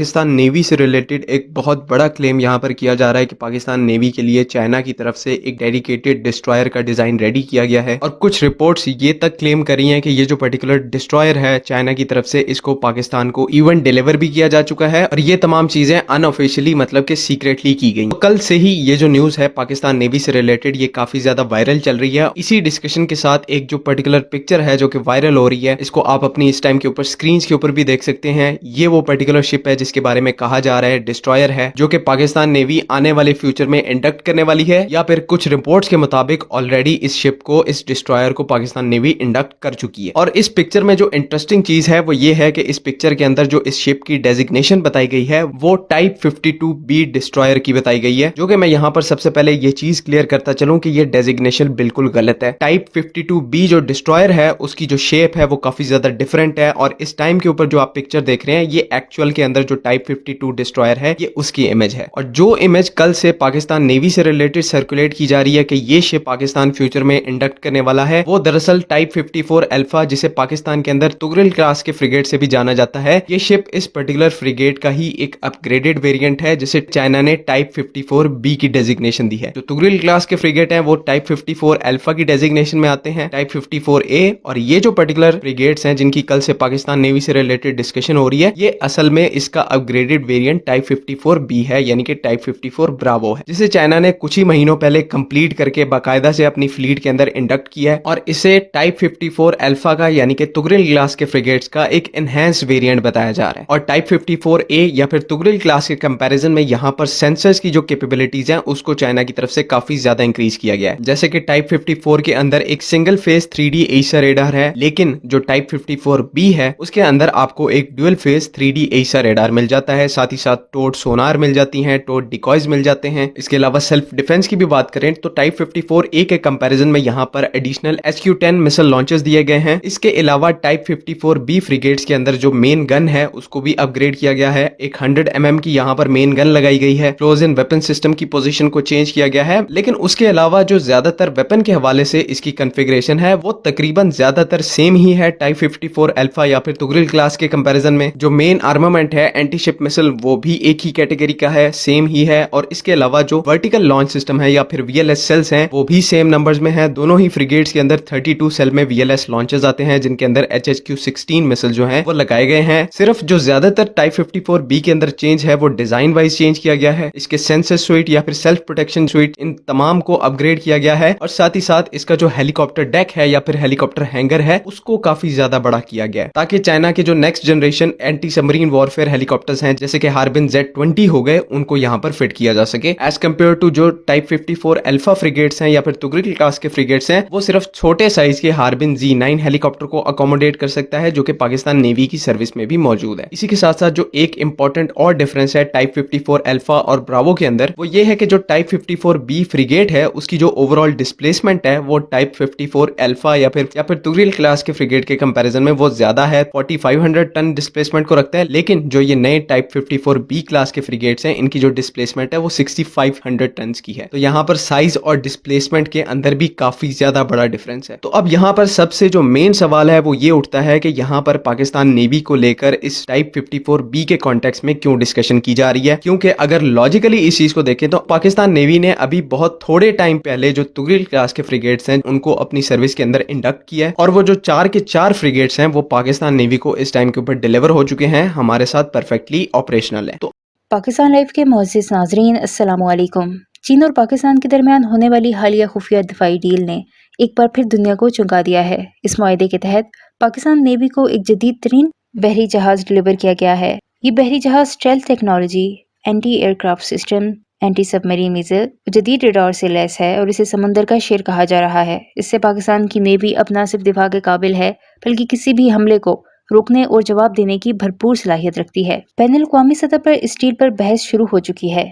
Pakistan navy से related एक बहुत बड़ा क्लेम यहाँ पर किया जा रहा है कि पाकिस्तान नेवी के लिए चाइना की तरफ से एक डेडिकेटेड डिस्ट्रॉयर का डिजाइन रेडी किया गया है। और कुछ रिपोर्ट्स ये तक क्लेम कर रही हैं कि ये जो पर्टिकुलर डिस्ट्रॉयर है चाइना की तरफ से, इसको पाकिस्तान को इवन डिलीवर भी किया जा चुका है और ये तमाम चीजें अनऑफिशियली मतलब कि सीक्रेटली की गई। तो कल से ही ये जो न्यूज है पाकिस्तान नेवी से रिलेटेड ये काफी ज्यादा वायरल चल रही है। इसी डिस्कशन के साथ एक जो पर्टिकुलर पिक्चर है जो कि वायरल हो रही है, इसको आप अपनी इस टाइम के ऊपर स्क्रीन के ऊपर भी देख सकते हैं। ये वो पर्टिकुलर शिप है जिसके बारे में कहा जा रहा है डिस्ट्रॉयर है, जो कि पाकिस्तान नेवी आने वाले फ्यूचर में इंडक्ट करने वाली है, या फिर कुछ रिपोर्ट्स के मुताबिक ऑलरेडी इस शिप को, इस डिस्ट्रॉयर को पाकिस्तान नेवी इंडक्ट कर चुकी है। और इस पिक्चर में जो इंटरेस्टिंग चीज है वो ये है कि इस पिक्चर के अंदर जो इस शिप की डेजिग्नेशन बताई गई है वो टाइप 52B डिस्ट्रॉयर की बताई गई है, जो कि मैं यहाँ पर सबसे पहले ये चीज क्लियर करता चलूं कि ये डेजिग्नेशन बिल्कुल गलत है। टाइप 52B जो डिस्ट्रॉयर है उसकी जो शेप है वो काफी ज्यादा डिफरेंट है, और इस टाइम के ऊपर जो आप पिक्चर देख रहे हैं ये एक्चुअल के अंदर जो टाइप 52 डिस्ट्रॉयर है ये उसकी इमेज है। और जो इमेज कल से पाकिस्तान नेवी से रिलेटेड सर्कुलेट की जा रही है कि ये शिप पाकिस्तान फ्यूचर में इंडक्ट करने वाला है, वो दरअसल टाइप 54 अल्फा, जिसे पाकिस्तान के अंदर तुगरिल क्लास के फ्रिगेट से भी जाना जाता है, ये शिप इस पर्टिकुलर फ्रिगेट का ही एक अपग्रेडेड वेरिएंट है जिसे चाइना ने टाइप 54B की डेजिग्नेशन दी है। जो तुगरिल क्लास के फ्रिगेट हैं वो टाइप 54 अल्फा की डेजिग्नेशन में आते हैं, टाइप 54A। और ये जो पर्टिकुलर फ्रिगेट्स हैं जिनकी कल से पाकिस्तान नेवी से रिलेटेड डिस्कशन हो रही है, ये असल में इसका अपग्रेडेड वेरिएंट टाइप 54B है, यानी कि टाइप 54 ब्रावो है, जिसे चाइना ने कुछ ही महीनों पहले कंप्लीट करके बाकायदा से अपनी फ्लीट के अंदर इंडक्ट किया है। और इसे टाइप 54 अल्फा का, यानी कि तुगरिल क्लास के फ्रिगेट्स का एक एनहांस वेरिएंट बताया जा रहा है। और टाइप 54A या फिर तुगरिल क्लास के कंपैरिजन में यहाँ पर सेंसर्स की जो कैपेबिलिटीज हैं उसको चाइना की तरफ से काफी ज्यादा इंक्रीज किया गया है। जैसे कि टाइप 54 के अंदर एक सिंगल फेस 3D एसा रेडार है, लेकिन जो टाइप 54B है उसके अंदर आपको एक ड्यूअल फेस 3D एसा रेडार मिल जाता है, साथ ही साथ टोड सोनार मिल जाती हैं, टोड डिकॉयज मिल जाते हैं। इसके अलावा सेल्फ डिफेंस की भी बात करें तो टाइप 54A के कंपैरिजन में यहाँ पर एडिशनल SQ-10 मिसाइल लॉन्चर्स दिए गए हैं। इसके अलावा टाइप 54B फ्रिगेट्स के अंदर जो मेन गन है उसको भी अपग्रेड किया गया है। एक 100 mm की यहाँ पर मेन गन लगाई गई है। क्लोज इन वेपन सिस्टम की पोजीशन को चेंज किया गया है, लेकिन उसके अलावा जो ज्यादातर वेपन के हवाले से इसकी कॉन्फ़िगरेशन है वो तकरीबन ज्यादातर सेम ही है टाइप 54 अल्फा या फिर तुगरिल क्लास के कंपैरिजन में। जो मेन आर्मामेंट है एंटी शिप मिसाइल वो भी एक ही कैटेगरी का है, सेम ही है। और इसके अलावा जो वर्टिकल लॉन्च सिस्टम है या फिर VLS सेल्स हैं वो भी सेम नंबर्स में है। दोनों ही फ्रिगेट्स के अंदर 32 सेल में VLS लॉन्चर्स आते हैं, जिनके अंदर HHQ-16 मिसाइल जो है वो लगाए गए हैं। सिर्फ जो ज्यादातर टाइप 54B के अंदर चेंज है वो डिजाइन वाइज चेंज किया गया है। इसके सेंसर स्वीट या फिर सेल्फ प्रोटेक्शन स्वीट, इन तमाम को अपग्रेड किया गया है। और साथ ही साथ इसका जो हेलीकॉप्टर डेक है या फिर हेलीकॉप्टर हैंगर है उसको काफी ज्यादा बड़ा किया गया है, ताकि चाइना के जो next generation anti submarine warfare helicopters हैं जैसे कि हार्बिन Z-20 हो गए उनको यहाँ पर फिट किया जा सके, एज कम्पेयर टू जो टाइप 54 अल्फा फ्रिगेट्स हैं या फिर तुगरिल क्लास के फ्रिगेट्स हैं वो सिर्फ छोटे साइज के हार्बिन Z-9 हेलीकॉप्टर को अकोमोडेट कर सकता है, जो कि पाकिस्तान नेवी की सर्विस में भी मौजूद है। इसी के साथ साथ जो एक इंपॉर्टेंट और डिफरेंस है टाइप 54 अल्फा और ब्रावो के अंदर वो ये है कि जो टाइप 54B फ्रिगेट है उसकी जो ओवरऑल डिस्प्लेसमेंट है वो टाइप 54 अल्फा या फिर तुगरिल क्लास के फ्रिगेट के कंपैरिजन में वो ज्यादा है, 4500 टन डिस्प्लेसमेंट को रखता है। लेकिन जो ये नए टाइप 54B क्लास के फ्रिगेट्स हैं इनकी जो डिस्प्लेसमेंट है वो 6500 टन की है। तो यहाँ पर साइज और डिस्प्लेसमेंट के अंदर भी काफी ज्यादा बड़ा डिफरेंस है। तो अब यहाँ पर सबसे जो मेन सवाल है वो ये उठता है कि यहाँ पर पाकिस्तान नेवी को लेकर इस टाइप 54B के कॉन्टेक्स्ट में क्यों डिस्कशन की जा रही है, क्योंकि अगर लॉजिकली इस चीज को देखें तो पाकिस्तान नेवी ने अभी बहुत थोड़े टाइम पहले जो तुगरिल क्लास के फ्रिगेट्स हैं उनको अपनी सर्विस के अंदर इंडक्ट किया है, और वो जो 4 के 4 फ्रिगेट्स हैं वो पाकिस्तान नेवी को इस टाइम के ऊपर डिलीवर हो चुके हैं, हमारे साथ परफेक्टली ऑपरेशनल है। तो पाकिस्तान लाइव के मोअज़्ज़िज़ नाज़रीन, अस्सलामु अलैकुम। चीन और पाकिस्तान के दरमियान होने वाली हालिया खुफिया दिफाई डील ने एक बार फिर दुनिया को चौंका दिया है। इस मुआहदे के तहत पाकिस्तान नेवी को एक जदीद तरीन बहरी जहाज डिलीवर किया गया है। ये बहरी जहाज stealth technology, anti aircraft system, anti submarine missile, जदीद रडार से लैस है और इसे समुंदर का शेर कहा जा रहा है। इससे पाकिस्तान की नेवी अब न सिर्फ दिफा के काबिल है बल्कि किसी भी हमले को रोकने और जवाब देने की भरपूर सलाहियत रखती है। बैनुल अक़वामी सतह पर इस डील पर बहस शुरू हो चुकी है।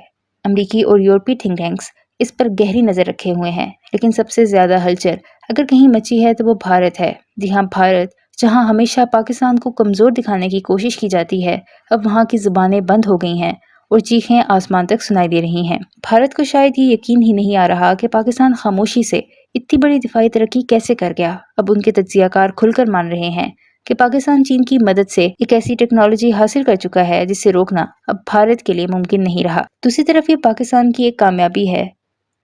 अमरीकी और यूरोपीय थिंक टैंक्स इस पर गहरी नजर रखे हुए हैं, लेकिन सबसे ज्यादा हलचल अगर कहीं मची है तो वो भारत है। जी हाँ, भारत, जहाँ हमेशा पाकिस्तान को कमजोर दिखाने की कोशिश की जाती है, अब वहाँ की जुबानें बंद हो गई हैं और चीखें आसमान तक सुनाई दे रही हैं। भारत को शायद ये यकीन ही नहीं आ रहा कि पाकिस्तान खामोशी से इतनी बड़ी दिफाई तरक्की कैसे कर गया। अब उनके तज्जियाकार खुलकर मान रहे हैं। कि पाकिस्तान चीन की मदद से एक ऐसी टेक्नोलॉजी हासिल कर चुका है जिसे रोकना अब भारत के लिए मुमकिन नहीं रहा। दूसरी तरफ ये पाकिस्तान की एक कामयाबी है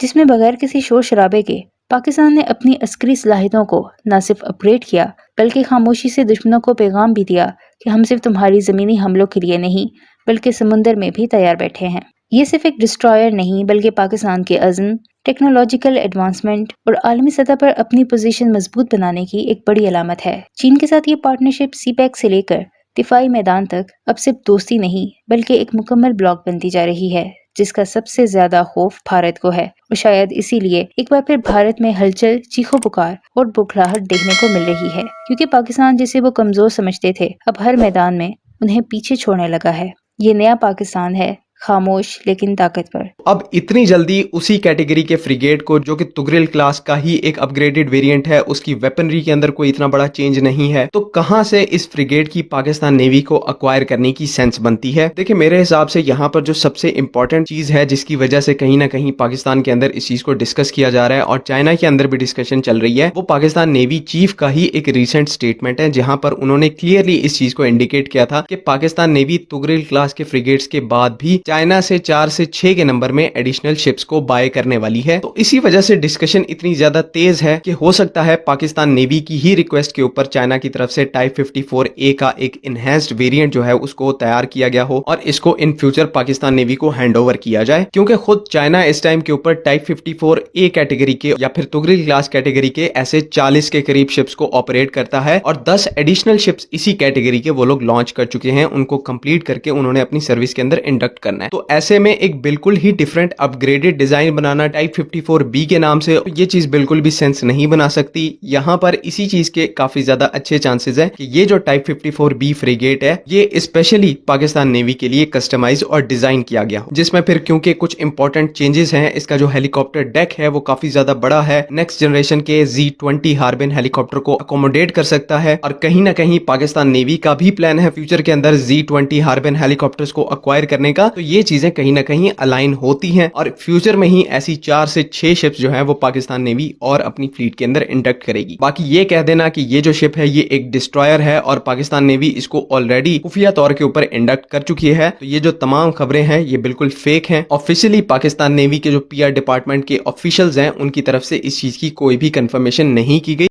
जिसमें बगैर किसी शोर शराबे के पाकिस्तान ने अपनी अस्करी सलाहियतों को न सिर्फ अपग्रेड किया बल्कि खामोशी से दुश्मनों को पैगाम भी दिया कि हम सिर्फ तुम्हारी जमीनी हमलों के लिए नहीं बल्कि समुंदर में भी तैयार बैठे हैं। ये सिर्फ एक डिस्ट्रॉयर नहीं बल्कि पाकिस्तान के अज़्म, टेक्नोलॉजिकल एडवांसमेंट और आलमी सतह पर अपनी पोजीशन मजबूत बनाने की एक बड़ी अलामत है। चीन के साथ ये पार्टनरशिप सीपैक से लेकर दिफाई मैदान तक अब सिर्फ दोस्ती नहीं बल्कि एक मुकम्मल ब्लॉक बनती जा रही है जिसका सबसे ज्यादा खौफ भारत को है और शायद इसीलिए एक बार फिर भारत में हलचल, चीखों पुकार और बौखलाहट देखने को मिल रही है क्योंकि पाकिस्तान जिसे वो कमजोर समझते थे अब हर मैदान में उन्हें पीछे छोड़ने लगा है। ये नया पाकिस्तान है, खामोश लेकिन ताकतवर। अब इतनी जल्दी उसी कैटेगरी के फ्रिगेट को जो कि तुगरिल क्लास का ही एक अपग्रेडेड वेरिएंट है, उसकी वेपनरी के अंदर कोई इतना बड़ा चेंज नहीं है, तो कहां से इस फ्रिगेट की पाकिस्तान नेवी को अक्वायर करने की सेंस बनती है? देखिए मेरे हिसाब से यहाँ पर जो सबसे इंपॉर्टेंट चीज है जिसकी वजह से कहीं ना कहीं पाकिस्तान के अंदर इस चीज को डिस्कस किया जा रहा है और चाइना के अंदर भी डिस्कशन चल रही है, वो पाकिस्तान नेवी चीफ का ही एक रिसेंट स्टेटमेंट है जहां पर उन्होंने क्लियरली इस चीज को इंडिकेट किया था कि पाकिस्तान नेवी तुगरिल क्लास के फ्रिगेट्स के बाद भी चाइना से 4 से 6 के नंबर में एडिशनल शिप्स को बाय करने वाली है। तो इसी वजह से डिस्कशन इतनी ज्यादा तेज है कि हो सकता है पाकिस्तान नेवी की ही रिक्वेस्ट के ऊपर चाइना की तरफ से टाइप 54A का एक इनहेंस्ड वेरिएंट जो है उसको तैयार किया गया हो और इसको इन फ्यूचर पाकिस्तान नेवी को हैंड ओवर किया जाए, क्योंकि खुद चाइना इस टाइम के ऊपर टाइप 54A कैटेगरी के या फिर तुगरिल क्लास कैटेगरी के ऐसे 40 के करीब शिप्स को ऑपरेट करता है और 10 एडिशनल शिप्स इसी कैटेगरी के वो लोग लॉन्च कर चुके हैं। उनको कंप्लीट करके उन्होंने अपनी सर्विस के अंदर इंडक्ट करना है। तो ऐसे में एक बिल्कुल ही डिफरेंट अपग्रेडेड डिजाइन बनाना टाइप 54B के नाम से, ये चीज बिल्कुल भी सेंस नहीं बना सकती। यहाँ पर इसी चीज के काफी ज्यादा अच्छे चांसेस है कि ये जो टाइप 54B फ्रिगेट है ये स्पेशली पाकिस्तान नेवी के लिए कस्टमाइज और डिजाइन किया गया हो, जिसमें फिर क्योंकि कुछ इंपॉर्टेंट चेंजेस हैं, इसका जो हेलीकॉप्टर डेक है वो काफी ज्यादा बड़ा है, नेक्स्ट जनरेशन के Z-20 हार्बिन हेलीकॉप्टर को अकोमोडेट कर सकता है और कहीं ना कहीं पाकिस्तान नेवी का भी प्लान है फ्यूचर के अंदर Z-20 हार्बिन हेलीकॉप्टर्स को अक्वायर करने का। तो ये चीजें कहीं ना कहीं अलाइन होती हैं और फ्यूचर में ही ऐसी 4 से 6 शिप्स जो है वो पाकिस्तान नेवी और अपनी फ्लीट के अंदर इंडक्ट करेगी। बाकी ये कह देना कि ये जो शिप है ये एक डिस्ट्रॉयर है और पाकिस्तान नेवी इसको ऑलरेडी खुफिया तौर के ऊपर इंडक्ट कर चुकी है, तो ये जो तमाम खबरें हैं ये बिल्कुल फेक हैं। ऑफिशियली पाकिस्तान नेवी के जो PR डिपार्टमेंट के ऑफिशियल्स हैं उनकी तरफ से इस चीज की कोई भी कंफर्मेशन नहीं की गई।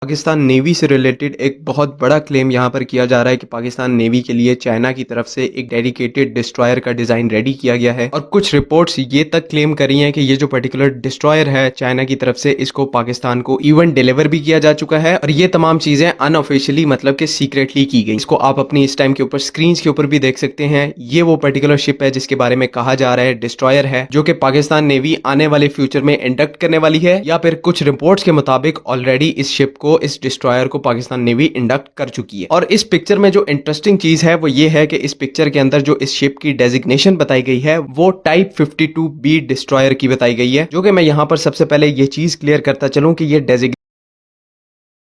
पाकिस्तान नेवी से रिलेटेड एक बहुत बड़ा क्लेम यहाँ पर किया जा रहा है कि पाकिस्तान नेवी के लिए चाइना की तरफ से एक डेडिकेटेड डिस्ट्रॉयर का डिजाइन रेडी किया गया है और कुछ रिपोर्ट्स ये तक क्लेम कर रही हैं कि ये जो पर्टिकुलर डिस्ट्रॉयर है चाइना की तरफ से इसको पाकिस्तान को इवन डिलीवर भी किया जा चुका है और ये तमाम चीजें अनऑफिशियली मतलब कि सीक्रेटली की गई। इसको आप अपनी इस टाइम के ऊपर स्क्रीन के ऊपर भी देख सकते हैं। ये वो पर्टिकुलर शिप है जिसके बारे में कहा जा रहा है डिस्ट्रॉयर है, जो कि पाकिस्तान नेवी आने वाले फ्यूचर में इंडक्ट करने वाली है, या फिर कुछ रिपोर्ट्स के मुताबिक ऑलरेडी इस शिप को, इस डिस्ट्रॉयर को पाकिस्तान नेवी इंडक्ट कर चुकी है। और इस पिक्चर में जो इंटरेस्टिंग चीज है वो ये है कि इस पिक्चर के अंदर जो इस शिप की डेजिग्नेशन बताई गई है वो टाइप 52B डिस्ट्रॉयर की बताई गई है, जो कि मैं यहाँ पर सबसे पहले ये चीज क्लियर करता चलूं कि ये